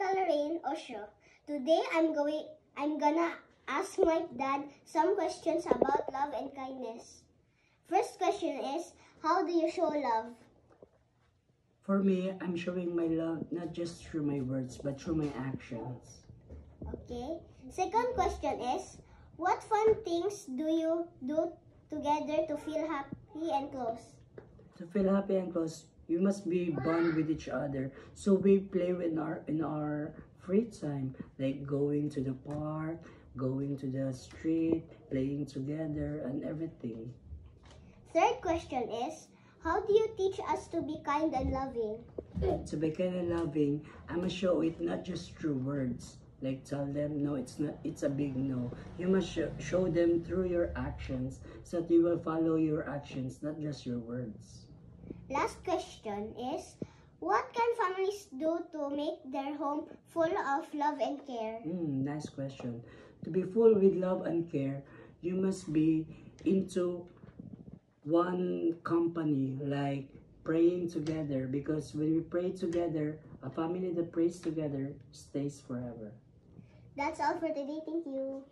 Little Rain Osho. Today I'm gonna ask my dad some questions about love and kindness. First question is, how do you show love? For me, I'm showing my love not just through my words, but through my actions. Okay. Second question is, what fun things do you do together to feel happy and close? To feel happy and close, you must be bond with each other. So we play in our free time, like going to the park, going to the street, playing together, and everything. Third question is, how do you teach us to be kind and loving? To be kind and loving, I must show it not just through words. Like tell them, no, it's not, it's a big no. You must show them through your actions so that you will follow your actions, not just your words. Last question is, what can families do to make their home full of love and care? Nice question. To be full with love and care, you must be into one company, like praying together, because when we pray together, a family that prays together stays forever. That's all for today. Thank you.